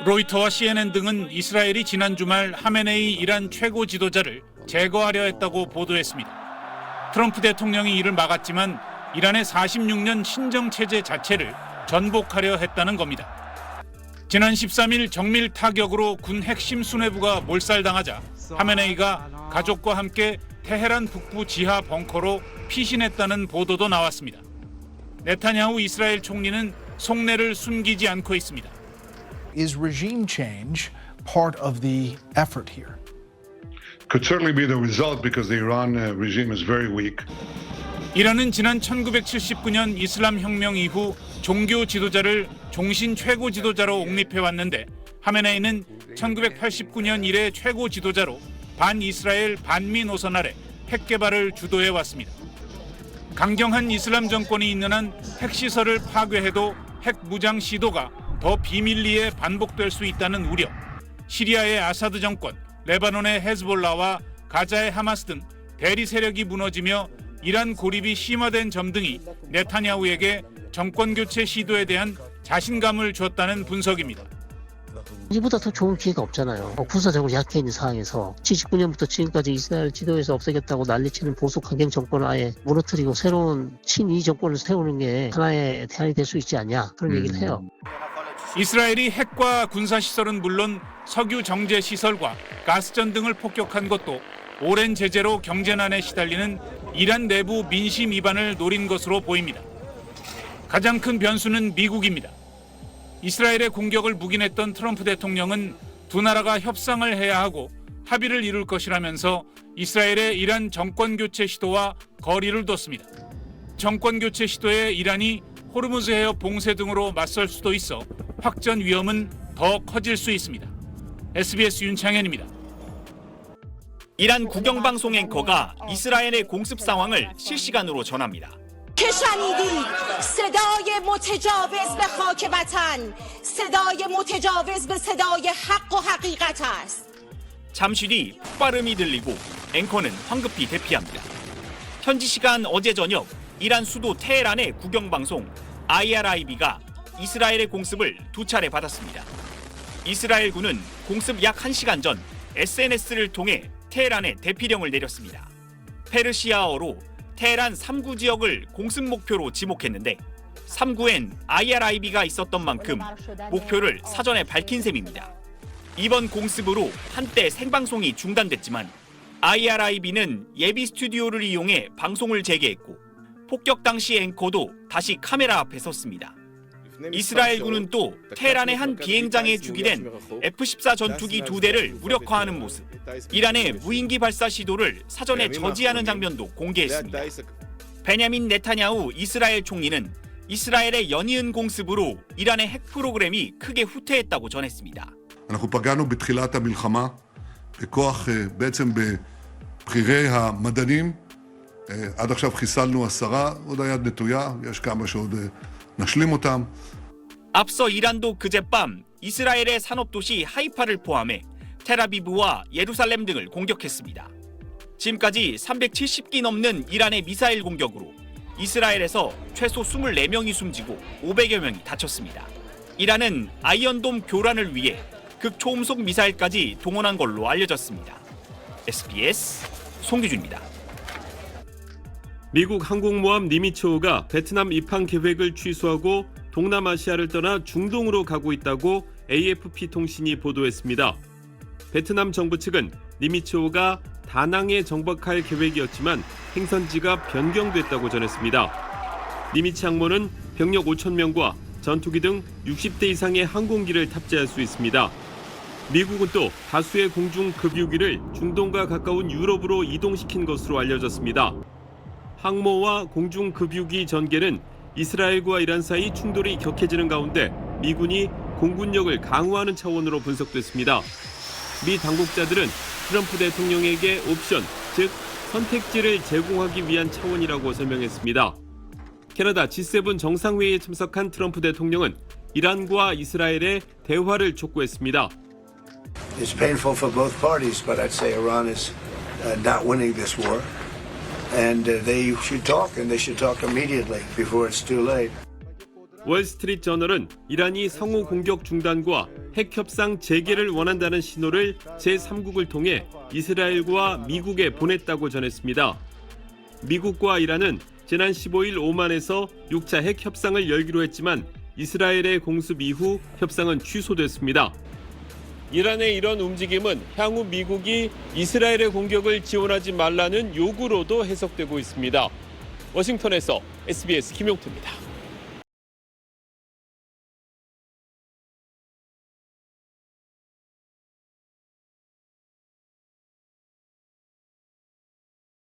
로이터와 CNN 등은 이스라엘이 지난 주말 하메네이 이란 최고 지도자를 제거하려 했다고 보도했습니다. 트럼프 대통령이 이를 막았지만 이란의 46년 신정체제 자체를 전복하려 했다는 겁니다. 지난 13일 정밀 타격으로 군 핵심 수뇌부가 몰살당하자 하메네이가 가족과 함께 테헤란 북부 지하 벙커로 피신했다는 보도도 나왔습니다. 네타냐후 이스라엘 총리는 속내를 숨기지 않고 있습니다. Is regime change part of the effort here? Could certainly be the result because the Iran regime is very weak. 이란은 지난 1979년 이슬람 혁명 이후 종교 지도자를 종신 최고 지도자로 옹립해 왔는데 하메네이는 1989년 이래 최고 지도자로 반이스라엘 반미 노선 아래 핵 개발을 주도해 왔습니다. 강경한 이슬람 정권이 있는 한 핵시설을 파괴해도 핵 무장 시도가 더 비밀리에 반복될 수 있다는 우려, 시리아의 아사드 정권, 레바논의 헤즈볼라와 가자의 하마스 등 대리 세력이 무너지며 이란 고립이 심화된 점 등이 네타냐후에게 정권 교체 시도에 대한 자신감을 줬다는 분석입니다. 이보다 더 좋은 기회가 없잖아요. 군사적으로 약해 있는 상황에서 79년부터 지금까지 이스라엘 지도에서 없애겠다고 난리치는 보수 강경 정권을 아예 무너뜨리고 새로운 친이 정권을 세우는 게 하나의 대안이 될 수 있지 않냐 그런 얘기를 해요. 이스라엘이 핵과 군사시설은 물론 석유 정제 시설과 가스전 등을 폭격한 것도 오랜 제재로 경제난에 시달리는 이란 내부 민심 이반을 노린 것으로 보입니다. 가장 큰 변수는 미국입니다. 이스라엘의 공격을 묵인했던 트럼프 대통령은 두 나라가 협상을 해야 하고 합의를 이룰 것이라면서 이스라엘의 이란 정권 교체 시도와 거리를 뒀습니다. 정권 교체 시도에 이란이 호르무즈 해협 봉쇄 등으로 맞설 수도 있어 확전 위험은 더 커질 수 있습니다. SBS 윤창현입니다. 이란 국영방송 앵커가 이스라엘의 공습 상황을 실시간으로 전합니다. که شنیدید صدای متجاوز به خاک وطن صدای متجاوز به صدای حق و حقیقت است. 잠시 뒤 폭발음이 들리고 앵커는 황급히 대피합니다. 현지 시간 어제 저녁 이란 수도 테헤란의 국영방송 IRIB가 이스라엘의 공습을 두 차례 받았습니다. 이스라엘군은 공습 약 1시간 전 SNS를 통해 테헤란에 대피령을 내렸습니다. 페르시아어로 테헤란 3구 지역을 공습 목표로 지목했는데 3구엔 IRIB가 있었던 만큼 목표를 사전에 밝힌 셈입니다. 이번 공습으로 한때 생방송이 중단됐지만 IRIB는 예비 스튜디오를 이용해 방송을 재개했고 폭격 당시 앵커도 다시 카메라 앞에 섰습니다. 이스라엘군은 또 테헤란의 한 비행장에 주기된 F-14 전투기 2대를 무력화하는 모습, 이란의 무인기 발사 시도를 사전에 저지하는 장면도 공개했습니다. 베냐민 네타냐후 이스라엘 총리는 이스라엘의 연이은 공습으로 이란의 핵 프로그램이 크게 후퇴했다고 전했습니다. אנחנו פגענו בתחילת המלחמה בכוח בעצם בבחירי המדענים. עד עכשיו חיסלנו 10, עוד היד נטויה, יש כמה שעוד נשלים אותם. 앞서 이란도 그젯밤 이스라엘의 산업도시 하이파를 포함해 텔아비브와 예루살렘 등을 공격했습니다. 지금까지 370기 넘는 이란의 미사일 공격으로 이스라엘에서 최소 24명이 숨지고 500여 명이 다쳤습니다. 이란은 아이언돔 교란을 위해 극초음속 미사일까지 동원한 걸로 알려졌습니다. SBS 송기준입니다. 미국 항공모함 니미츠호가 베트남 입항 계획을 취소하고 동남아시아를 떠나 중동으로 가고 있다고 AFP 통신이 보도했습니다. 베트남 정부 측은 니미츠호가 다낭에 정박할 계획이었지만 행선지가 변경됐다고 전했습니다. 니미츠 항모는 병력 5,000명과 전투기 등 60대 이상의 항공기를 탑재할 수 있습니다. 미국은 또 다수의 공중 급유기를 중동과 가까운 유럽으로 이동시킨 것으로 알려졌습니다. 항모와 공중 급유기 전개는 이스라엘과 이란 사이 충돌이 격해지는 가운데 미군이 공군력을 강화하는 차원으로 분석됐습니다. 미 당국자들은 트럼프 대통령에게 옵션, 즉 선택지를 제공하기 위한 차원이라고 설명했습니다. 캐나다 G7 정상회의에 참석한 트럼프 대통령은 이란과 이스라엘의 대화를 촉구했습니다. It's painful for both parties, but I'd say Iran is not winning this war. And they should talk, and they should talk immediately before it's too late. 월스트리트 저널은 이란이 상호 공격 중단과 핵 협상 재개를 원한다는 신호를 제3국을 통해 이스라엘과 미국에 보냈다고 전했습니다. 미국과 이란은 지난 15일 오만에서 6차 핵 협상을 열기로 했지만 이스라엘의 공습 이후 협상은 취소됐습니다. 이란의 이런 움직임은 향후 미국이 이스라엘의 공격을 지원하지 말라는 요구로도 해석되고 있습니다. 워싱턴에서 SBS 김용태입니다.